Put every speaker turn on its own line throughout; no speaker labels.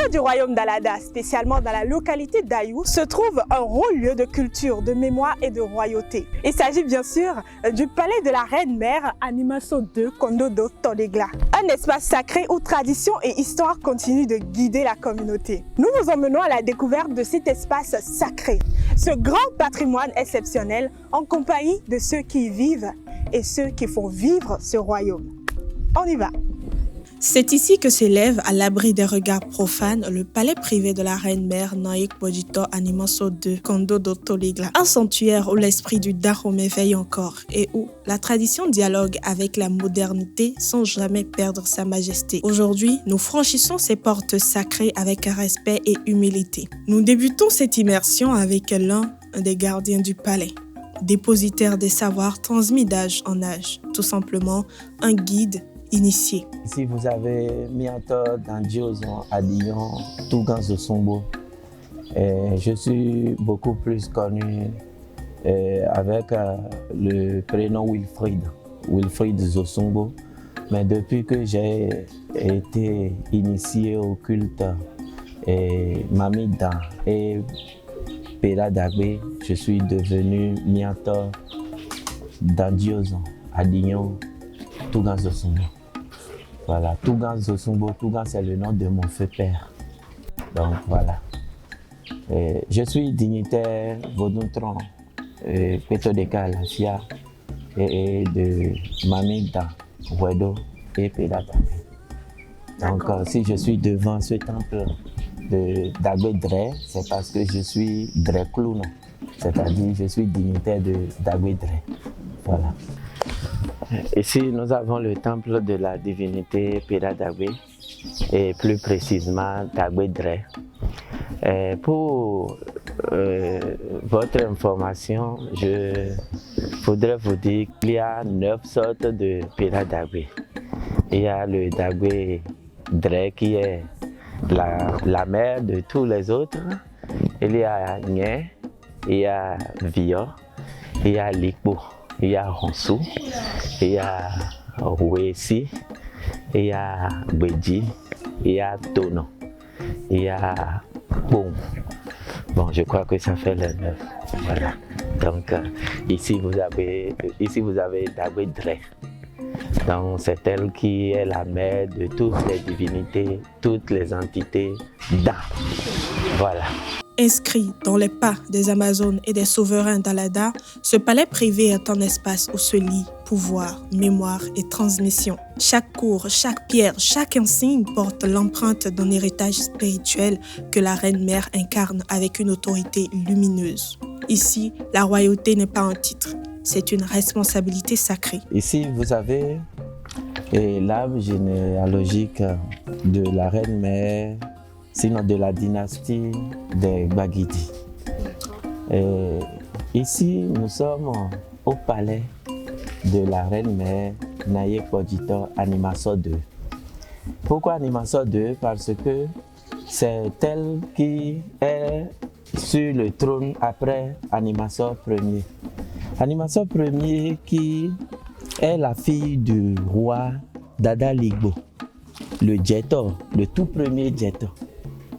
cœur du royaume d'Alada, spécialement dans la localité d'Ayou, se trouve un haut lieu de culture, de mémoire et de royauté. Il s'agit bien sûr du palais de la Reine-Mère Animaso 2 Kondodo Tolegla, un espace sacré où tradition et histoire continuent de guider la communauté. Nous vous emmenons à la découverte de cet espace sacré, ce grand patrimoine exceptionnel en compagnie de ceux qui y vivent et ceux qui font vivre ce royaume. On y va! C'est ici que s'élève, à l'abri des regards profanes, le palais privé de la Reine-Mère Naik Bojito Animaso 2 Kondodo Tolegla, un sanctuaire où l'esprit du Dahomey veille encore et où la tradition dialogue avec la modernité sans jamais perdre sa majesté. Aujourd'hui, nous franchissons ces portes sacrées avec respect et humilité. Nous débutons cette immersion avec l'un des gardiens du palais, dépositaire des savoirs transmis d'âge en âge, tout simplement un guide initié.
Ici, vous avez Miato Dandioson Adillon Tougan Zosombo. Je suis beaucoup plus connu avec le prénom Wilfried Zosombo. Mais depuis que j'ai été initié au culte Mamida et Pera Dagbe, je suis devenu Miato Dandioson Adillon Tougan Zosombo. Voilà, Tougan Zosombo, Tougan c'est le nom de mon feu père. Donc voilà. Je suis dignitaire Voduntron, Petodeka Lasia et de Mamida, Wedo et Pedata. Donc si je suis devant ce temple de Dagbe Dre, c'est parce que je suis Dre Clown, c'est-à-dire je suis dignitaire de Dagbe Dre. Voilà. Ici, nous avons le temple de la divinité Pera Dagbe et plus précisément Dagbe Dre. Pour votre information, je voudrais vous dire qu'il y a 9 sortes de Pera Dagbe. Il y a le Dagbe Dre qui est la mère de tous les autres. Il y a Nye, il y a Vio, il y a Likbo. Il y a Honsou, il y a Ouessi, il y a Bedji, il y a Tono, il y a Boum. Bon, je crois que ça fait les 9. Voilà. Donc ici vous avez Dagbe Dre. Donc c'est elle qui est la mère de toutes les divinités, toutes les entités Da. Voilà.
Inscrit dans les pas des Amazones et des souverains d'Alada, ce palais privé est un espace où se lie pouvoir, mémoire et transmission. Chaque cour, chaque pierre, chaque insigne porte l'empreinte d'un héritage spirituel que la Reine-Mère incarne avec une autorité lumineuse. Ici, la royauté n'est pas un titre, c'est une responsabilité sacrée.
Ici, vous avez l'arbre généalogique de la Reine-Mère, sinon de la dynastie des Gbagidi. Ici, nous sommes au palais de la Reine-Mère Naye Bojito Animaso 2. Pourquoi Animaso 2? Parce que c'est elle qui est sur le trône après Animaso 1er. Animaso 1er qui est la fille du roi Dada Ligbo, le Djeto, le tout premier Djeto.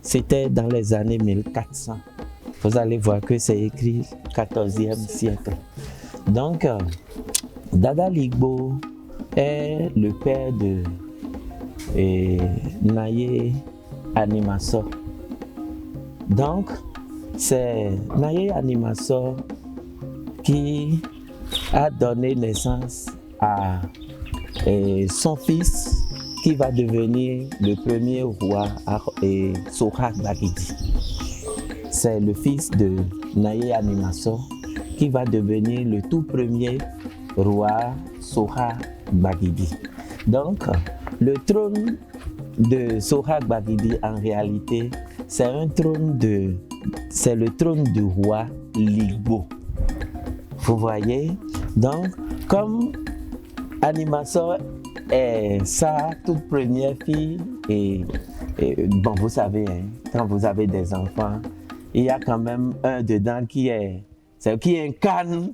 C'était dans les années 1400. Vous allez voir que c'est écrit 14e siècle. Donc, Dada Ligbo est le père de Naye Animaso. Donc, c'est Naye Animaso qui a donné naissance à son fils qui va devenir le premier roi Sohag Gbagidi. C'est le fils de Naye Animaso qui va devenir le tout premier roi Sohag Gbagidi. Donc, le trône de Sohag Gbagidi, en réalité, c'est le trône du roi Ligbo. Vous voyez? Donc, comme Animaso est sa toute première fille, et bon, vous savez, hein, quand vous avez des enfants, il y a quand même un dedans qui incarne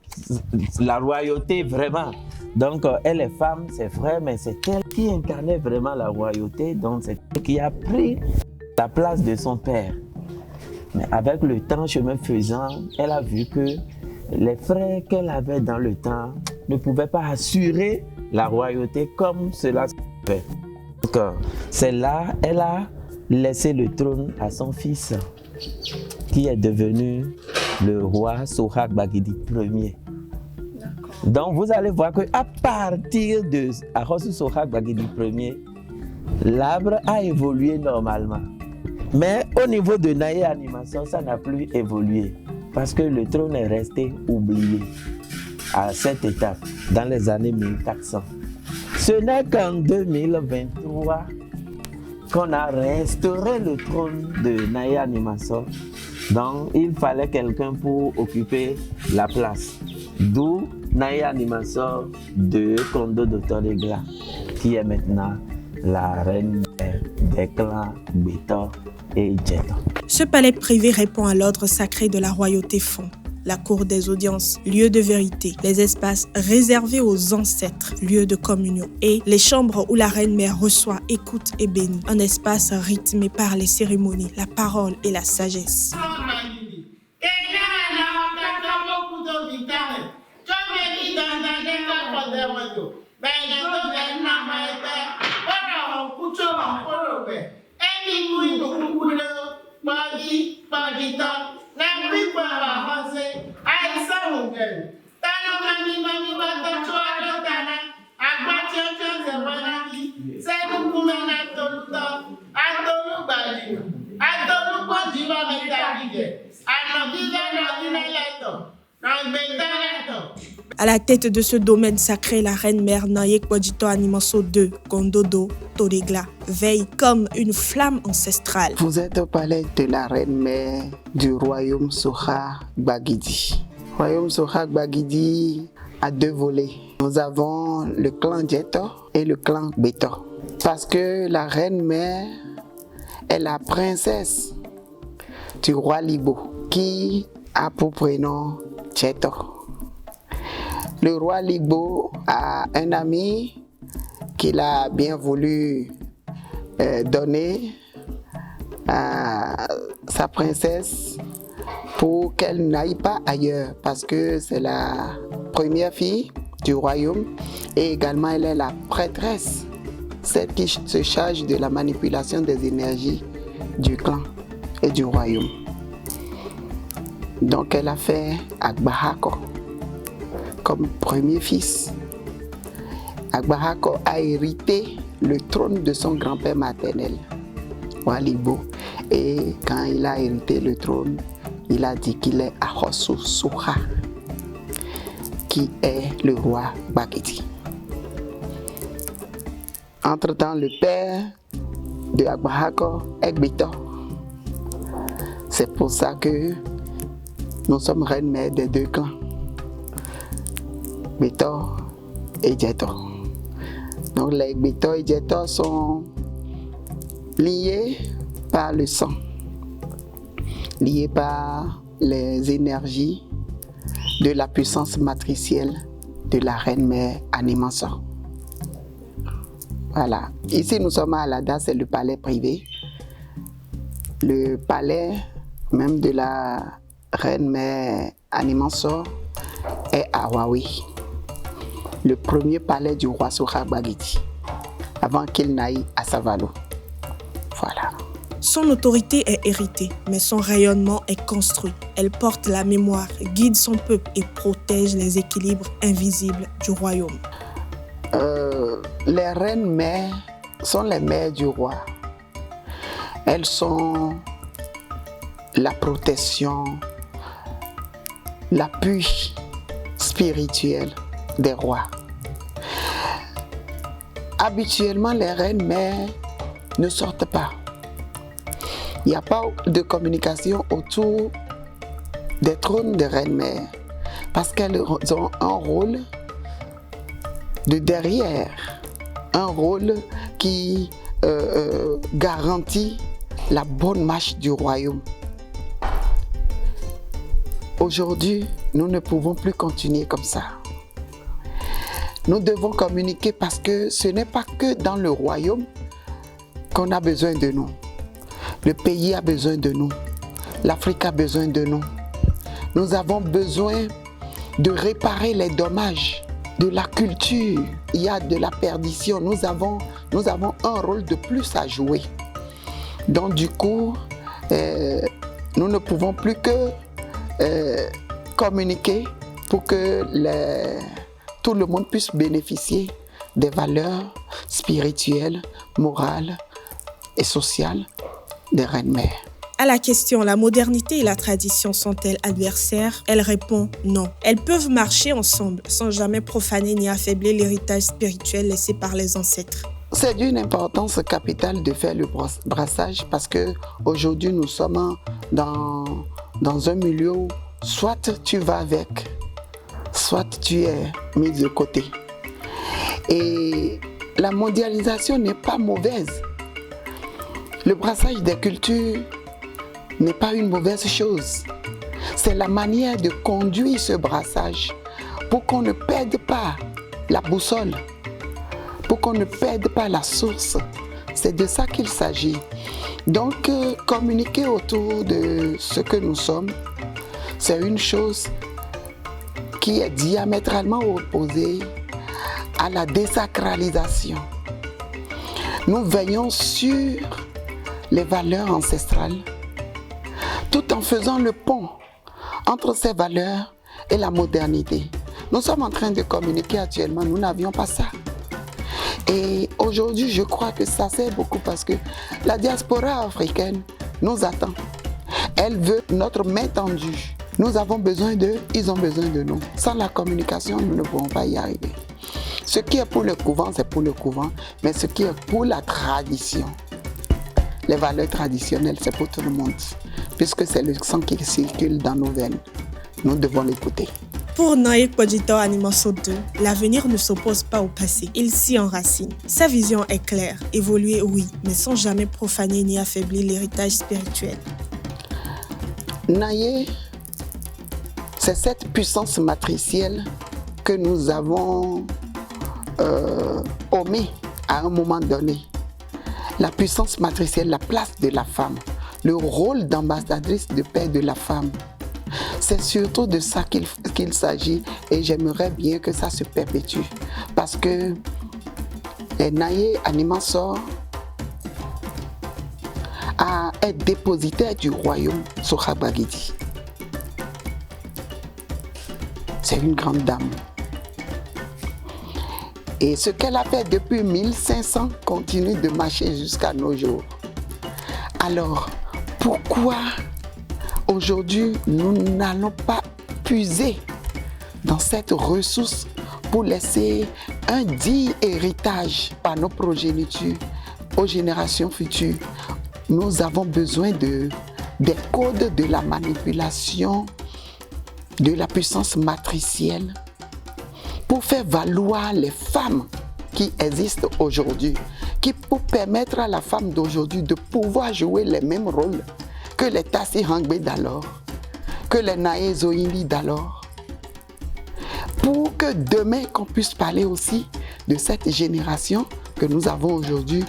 la royauté vraiment. Donc, elle est femme, c'est vrai, mais c'est elle qui incarnait vraiment la royauté. Donc, c'est elle qui a pris la place de son père. Mais avec le temps, chemin faisant, elle a vu que les frères qu'elle avait dans le temps ne pouvaient pas assurer la royauté comme cela se fait. Donc, c'est là, elle a laissé le trône à son fils, qui est devenu le roi Sohag Bagidi Ier. Donc vous allez voir qu'à partir de Ahosu Sohag Bagidi Ier, l'arbre a évolué normalement. Mais au niveau de Naye Animation, ça n'a plus évolué parce que le trône est resté oublié à cette étape dans les années 1400. Ce n'est qu'en 2023 qu'on a restauré le trône de Naye Animation. Donc il fallait quelqu'un pour occuper la place. D'où Naye Animation de Kondo Dotolegla, qui est maintenant la reine des clans Beto et Djeto.
Ce palais privé répond à l'ordre sacré de la royauté fond. La cour des audiences, lieu de vérité, les espaces réservés aux ancêtres, lieu de communion, et les chambres où la reine-mère reçoit, écoute et bénit. Un espace rythmé par les cérémonies, la parole et la sagesse. À la tête de ce domaine sacré, la reine-mère Nayek Bodjito Animaso II, Kondodo Tolegla, veille comme une flamme ancestrale.
Vous êtes au palais de la reine-mère du royaume Sohag Bagidi. Le royaume Sohag Bagidi a deux volets. Nous avons le clan Djeto et le clan Beto. Parce que la reine-mère est la princesse du roi Libo qui a pour prénom Djeto. Le roi Libo a un ami qu'il a bien voulu donner à sa princesse pour qu'elle n'aille pas ailleurs parce que c'est la première fille du royaume et également elle est la prêtresse, celle qui se charge de la manipulation des énergies du clan et du royaume. Donc elle a fait Agbahako comme premier fils. Agbahako a hérité le trône de son grand-père maternel, Walibo. Et quand il a hérité le trône, il a dit qu'il est Ahosu Sohag, qui est le roi Bagidi. Entre-temps, le père de Agbahako est Beto. C'est pour ça que nous sommes reine-mère des deux clans, Beto et Djeto. Donc les Beto et Djeto sont liés par le sang, liés par les énergies de la puissance matricielle de la reine-mère Animaso. Voilà. Ici nous sommes à Alada, c'est le palais privé. Le palais même de la reine-mère Animaso est à Wawi, le premier palais du roi Sohag Bagidi, avant qu'il n'aille à Savalo. Voilà.
Son autorité est héritée, mais son rayonnement est construit. Elle porte la mémoire, guide son peuple et protège les équilibres invisibles du royaume.
Les reines-mères sont les mères du roi. Elles sont la protection, l'appui spirituel des rois. Habituellement, les reines-mères ne sortent pas. Il n'y a pas de communication autour des trônes de reines-mères parce qu'elles ont un rôle de derrière, un rôle qui garantit la bonne marche du royaume. Aujourd'hui, nous ne pouvons plus continuer comme ça. Nous devons communiquer parce que ce n'est pas que dans le royaume qu'on a besoin de nous. Le pays a besoin de nous. L'Afrique a besoin de nous. Nous avons besoin de réparer les dommages de la culture. Il y a de la perdition. Nous avons un rôle de plus à jouer. Donc du coup, nous ne pouvons plus que communiquer pour que tout le monde puisse bénéficier des valeurs spirituelles, morales et sociales des reines-mères.
À la question « La modernité et la tradition sont-elles adversaires ?» elle répond « Non. Elles peuvent marcher ensemble sans jamais profaner ni affaiblir l'héritage spirituel laissé par les ancêtres. »
C'est d'une importance capitale de faire le brassage parce qu'aujourd'hui nous sommes dans un milieu où soit tu vas avec, soit tu es mis de côté. Et la mondialisation n'est pas mauvaise. Le brassage des cultures n'est pas une mauvaise chose. C'est la manière de conduire ce brassage pour qu'on ne perde pas la boussole, pour qu'on ne perde pas la source. C'est de ça qu'il s'agit. Donc, communiquer autour de ce que nous sommes, c'est une chose qui est diamétralement opposée à la désacralisation. Nous veillons sur les valeurs ancestrales, tout en faisant le pont entre ces valeurs et la modernité. Nous sommes en train de communiquer actuellement, nous n'avions pas ça. Et aujourd'hui, je crois que ça sert beaucoup parce que la diaspora africaine nous attend. Elle veut notre main tendue. Nous avons besoin d'eux, ils ont besoin de nous. Sans la communication, nous ne pourrons pas y arriver. Ce qui est pour le couvent, c'est pour le couvent, mais ce qui est pour la tradition, les valeurs traditionnelles, c'est pour tout le monde. Puisque c'est le sang qui circule dans nos veines. Nous devons l'écouter.
Pour Naïk Podjitor Animaso 2, l'avenir ne s'oppose pas au passé, il s'y enracine. Sa vision est claire, évoluer oui, mais sans jamais profaner ni affaiblir l'héritage spirituel.
Naïe, c'est cette puissance matricielle que nous avons omis à un moment donné. La puissance matricielle, la place de la femme, le rôle d'ambassadrice de paix de la femme. C'est surtout de ça qu'il s'agit et j'aimerais bien que ça se perpétue. Parce que Naïe Animaso est dépositaire du royaume Soukha Gbagidi. C'est une grande dame. Et ce qu'elle a fait depuis 1500 continue de marcher jusqu'à nos jours. Alors, pourquoi aujourd'hui nous n'allons pas puiser dans cette ressource pour laisser un digne héritage à nos progénitures, aux générations futures? Nous avons besoin des codes de la manipulation, de la puissance matricielle, pour faire valoir les femmes qui existent aujourd'hui, pour permettre à la femme d'aujourd'hui de pouvoir jouer les mêmes rôles que les Tassi Hangbe d'alors, que les Nae Zoindi d'alors, pour que demain qu'on puisse parler aussi de cette génération que nous avons aujourd'hui,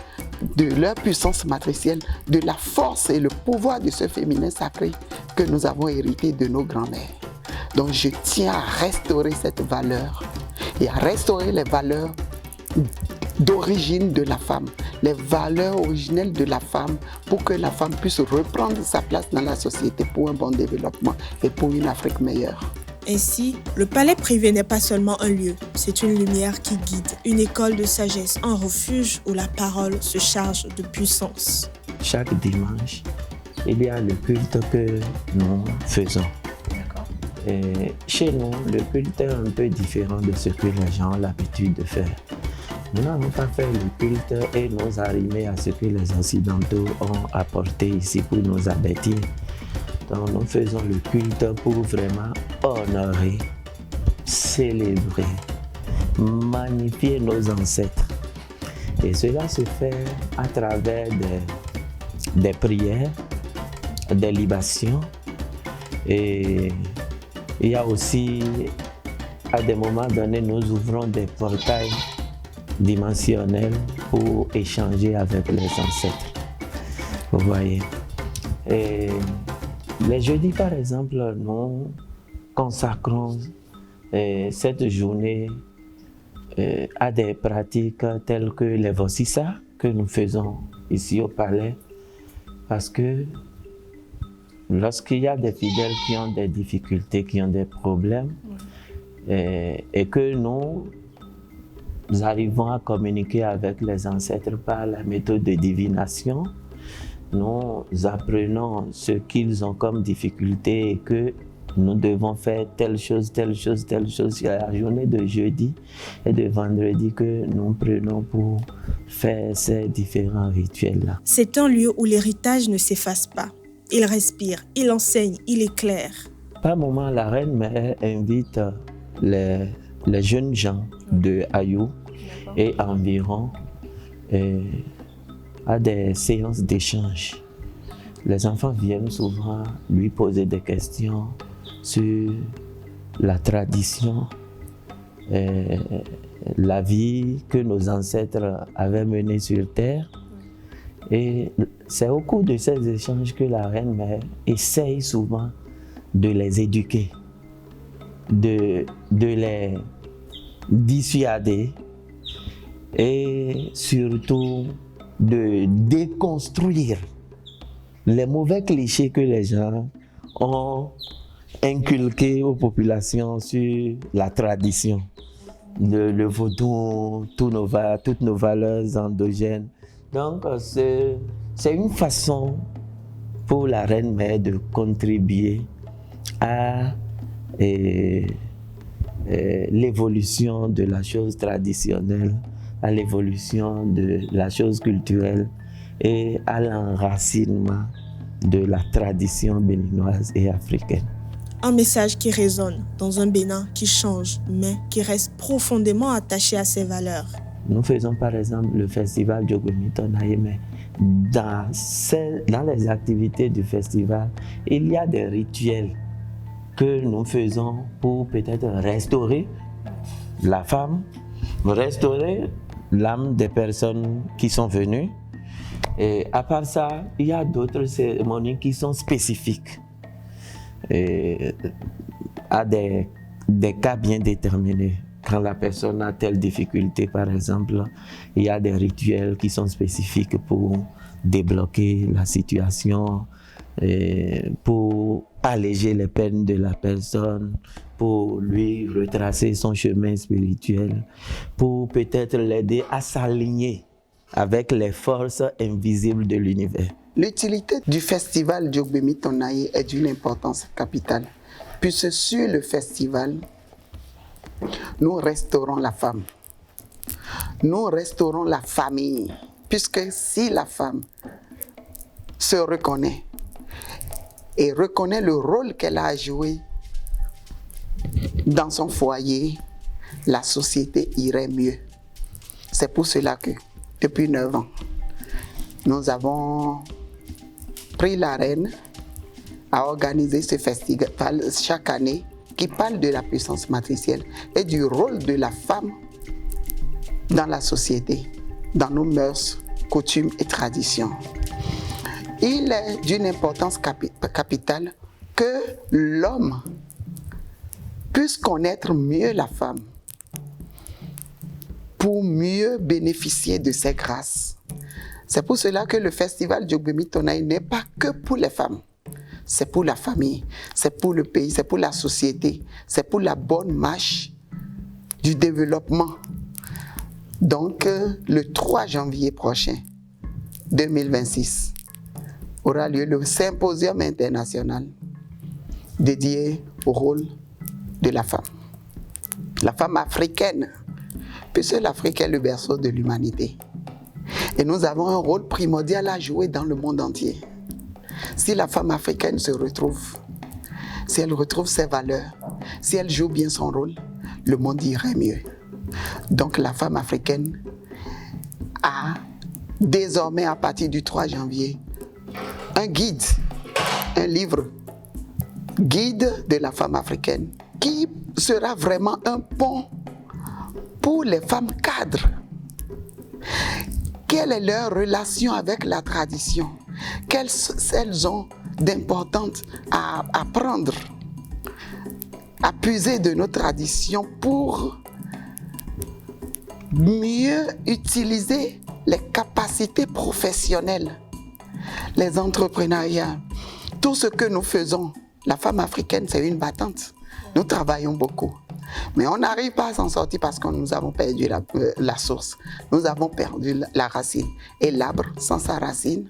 de leur puissance matricielle, de la force et le pouvoir de ce féminin sacré que nous avons hérité de nos grands-mères. Donc je tiens à restaurer cette valeur et à restaurer les valeurs d'origine de la femme, les valeurs originelles de la femme pour que la femme puisse reprendre sa place dans la société pour un bon développement et pour une Afrique meilleure.
Ainsi, le palais privé n'est pas seulement un lieu, c'est une lumière qui guide, une école de sagesse, un refuge où la parole se charge de puissance.
Chaque dimanche, il y a le culte que nous faisons. Et chez nous, le culte est un peu différent de ce que les gens ont l'habitude de faire. Nous n'avons pas fait le culte et nous arrimer à ce que les Occidentaux ont apporté ici pour nous avertir. Donc nous faisons le culte pour vraiment honorer, célébrer, magnifier nos ancêtres. Et cela se fait à travers des prières, des libations. Et il y a aussi, à des moments donnés, nous ouvrons des portails dimensionnels pour échanger avec les ancêtres. Vous voyez. Et les jeudis, par exemple, nous consacrons cette journée à des pratiques telles que les vossissa que nous faisons ici au palais. Parce que lorsqu'il y a des fidèles qui ont des difficultés, qui ont des problèmes, et que nous arrivons à communiquer avec les ancêtres par la méthode de divination, nous apprenons ce qu'ils ont comme difficulté et que nous devons faire telle chose, telle chose, telle chose. Il y a la journée de jeudi et de vendredi que nous prenons pour faire ces différents rituels-là.
C'est un lieu où l'héritage ne s'efface pas. Il respire, il enseigne, il éclaire.
Par moment, la reine-mère invite les jeunes gens de Ayou et environ à des séances d'échange. Les enfants viennent souvent lui poser des questions sur la tradition, la vie que nos ancêtres avaient menée sur Terre. Et c'est au cours de ces échanges que la reine-mère essaye souvent de les éduquer, de les dissuader et surtout de déconstruire les mauvais clichés que les gens ont inculqués aux populations sur la tradition, le vaudou, toutes nos valeurs endogènes. Donc c'est une façon pour la reine-mère de contribuer à l'évolution de la chose traditionnelle, à l'évolution de la chose culturelle et à l'enracinement de la tradition béninoise et africaine.
Un message qui résonne dans un Bénin qui change, mais qui reste profondément attaché à ses valeurs.
Nous faisons par exemple le festival Djogwemi Tonaye, mais dans les activités du festival, il y a des rituels que nous faisons pour peut-être restaurer la femme, restaurer l'âme des personnes qui sont venues. Et à part ça, il y a d'autres cérémonies qui sont spécifiques à des cas bien déterminés. Quand la personne a telle difficulté, par exemple, il y a des rituels qui sont spécifiques pour débloquer la situation, pour alléger les peines de la personne, pour lui retracer son chemin spirituel, pour peut-être l'aider à s'aligner avec les forces invisibles de l'univers.
L'utilité du festival Djogwemi Tonaye est d'une importance capitale, puisque sur le festival, nous restaurons la femme, nous restaurons la famille, puisque si la femme se reconnaît et reconnaît le rôle qu'elle a joué dans son foyer, la société irait mieux. C'est pour cela que, depuis 9 ans, nous avons pris la reine à organiser ce festival chaque année qui parle de la puissance matricielle et du rôle de la femme dans la société, dans nos mœurs, coutumes et traditions. Il est d'une importance capitale que l'homme puisse connaître mieux la femme pour mieux bénéficier de ses grâces. C'est pour cela que le festival Djogwemi Tonaye n'est pas que pour les femmes. C'est pour la famille, c'est pour le pays, c'est pour la société, c'est pour la bonne marche du développement. Donc, le 3 janvier prochain, 2026, aura lieu le symposium international dédié au rôle de la femme africaine, puisque l'Afrique est le berceau de l'humanité. Et nous avons un rôle primordial à jouer dans le monde entier. Si la femme africaine se retrouve, si elle retrouve ses valeurs, si elle joue bien son rôle, le monde irait mieux. Donc la femme africaine a désormais, à partir du 3 janvier, un guide, un livre, guide de la femme africaine, qui sera vraiment un pont pour les femmes cadres. Quelle est leur relation avec la tradition? qu'elles ont d'importantes à apprendre, à puiser de nos traditions pour mieux utiliser les capacités professionnelles, les entrepreneuriats, tout ce que nous faisons. La femme africaine, c'est une battante. Nous travaillons beaucoup. Mais on n'arrive pas à s'en sortir parce que nous avons perdu la source. Nous avons perdu la racine. Et l'arbre, sans sa racine,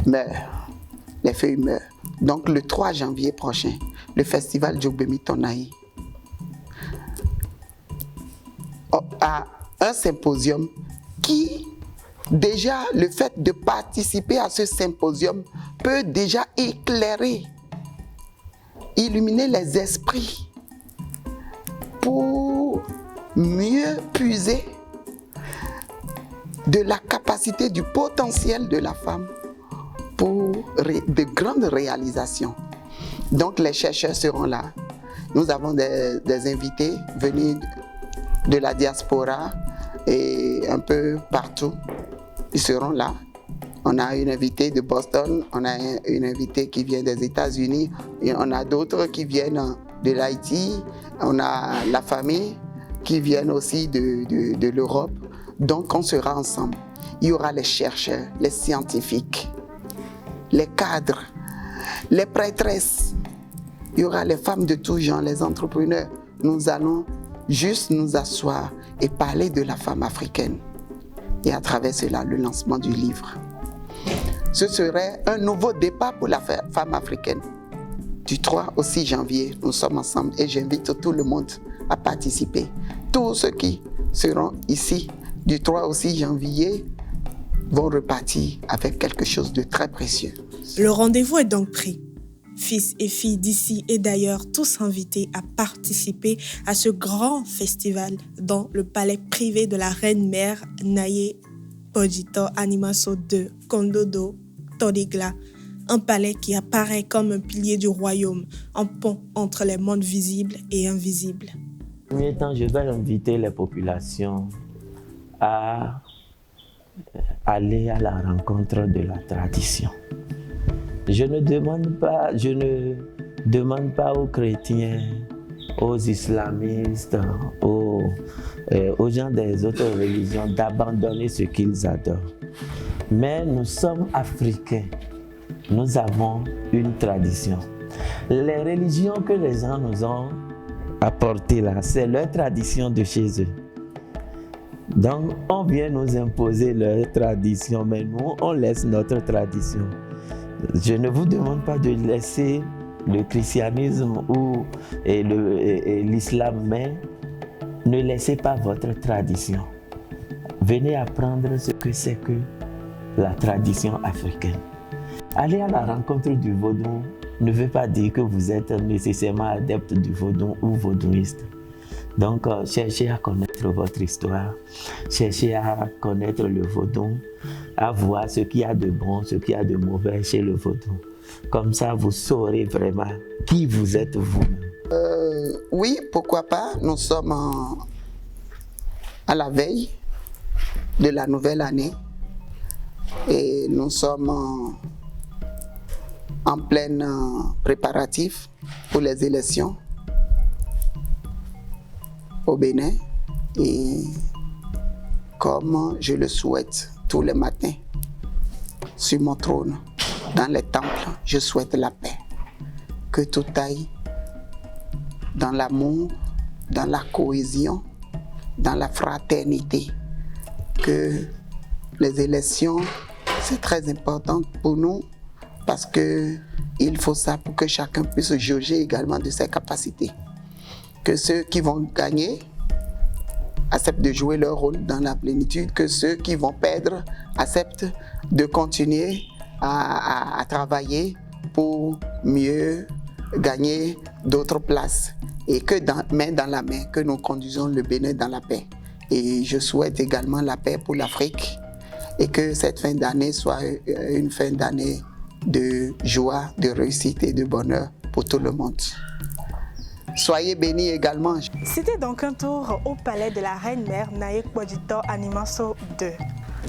meurt. Les feuilles meurent. Donc le 3 janvier prochain, le festival Djogbemi Tonaï a un symposium qui, déjà, le fait de participer à ce symposium peut déjà éclairer, illuminer les esprits pour mieux puiser de la capacité, du potentiel de la femme pour de grandes réalisations. Donc les chercheurs seront là. Nous avons des invités venus de la diaspora et un peu partout. Ils seront là. On a une invitée de Boston, on a une invitée qui vient des États-Unis, et on a d'autres qui viennent de l'Haïti, on a la famille qui viennent aussi de l'Europe. Donc on sera ensemble. Il y aura les chercheurs, les scientifiques, les cadres, les prêtresses. Il y aura les femmes de tous genres, les entrepreneurs. Nous allons juste nous asseoir et parler de la femme africaine. Et à travers cela, le lancement du livre. Ce serait un nouveau départ pour la femme africaine. Du 3 au 6 janvier, nous sommes ensemble et j'invite tout le monde à participer. Tous ceux qui seront ici du 3 au 6 janvier vont repartir avec quelque chose de très précieux.
Le rendez-vous est donc pris. Fils et filles d'ici et d'ailleurs, tous invités à participer à ce grand festival dans le palais privé de la reine-mère Naye Podjito Animaso de Kondodo Todigla, un palais qui apparaît comme un pilier du royaume, un pont entre les mondes visibles et invisibles.
En premier temps, je vais inviter les populations à aller à la rencontre de la tradition. Je ne demande pas aux chrétiens, aux islamistes, aux gens des autres religions d'abandonner ce qu'ils adorent. Mais nous sommes africains, nous avons une tradition. Les religions que les gens nous ont apportées là, c'est leur tradition de chez eux. Donc on vient nous imposer leur tradition, mais nous on laisse notre tradition. Je ne vous demande pas de laisser le christianisme ou l'islam, mais ne laissez pas votre tradition. Venez apprendre ce que c'est que la tradition africaine. Aller à la rencontre du vaudou ne veut pas dire que vous êtes nécessairement adepte du vaudou ou vaudouiste. Donc, cherchez à connaître votre histoire, cherchez à connaître le vaudou, à voir ce qu'il y a de bon, ce qu'il y a de mauvais chez le vaudou. Comme ça, vous saurez vraiment qui vous êtes vous-même.
Oui, pourquoi pas. Nous sommes à la veille de la nouvelle année et nous sommes en plein préparatif pour les élections au Bénin, et comme je le souhaite tous les matins sur mon trône, dans les temples, je souhaite la paix, que tout aille dans l'amour, dans la cohésion, dans la fraternité, que les élections, c'est très important pour nous parce qu'il faut ça pour que chacun puisse jauger également de ses capacités. Que ceux qui vont gagner acceptent de jouer leur rôle dans la plénitude, que ceux qui vont perdre acceptent de continuer à travailler pour mieux gagner d'autres places et que main dans la main, que nous conduisons le Bénin dans la paix. Et je souhaite également la paix pour l'Afrique et que cette fin d'année soit une fin d'année de joie, de réussite et de bonheur pour tout le monde. Soyez bénis également.
C'était donc un tour au palais de la reine-mère Naye Podjito Animaso II.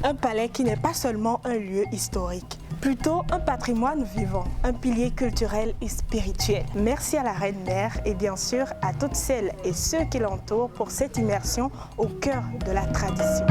Un palais qui n'est pas seulement un lieu historique, plutôt un patrimoine vivant, un pilier culturel et spirituel. Merci à la Reine Mère et bien sûr à toutes celles et ceux qui l'entourent pour cette immersion au cœur de la tradition.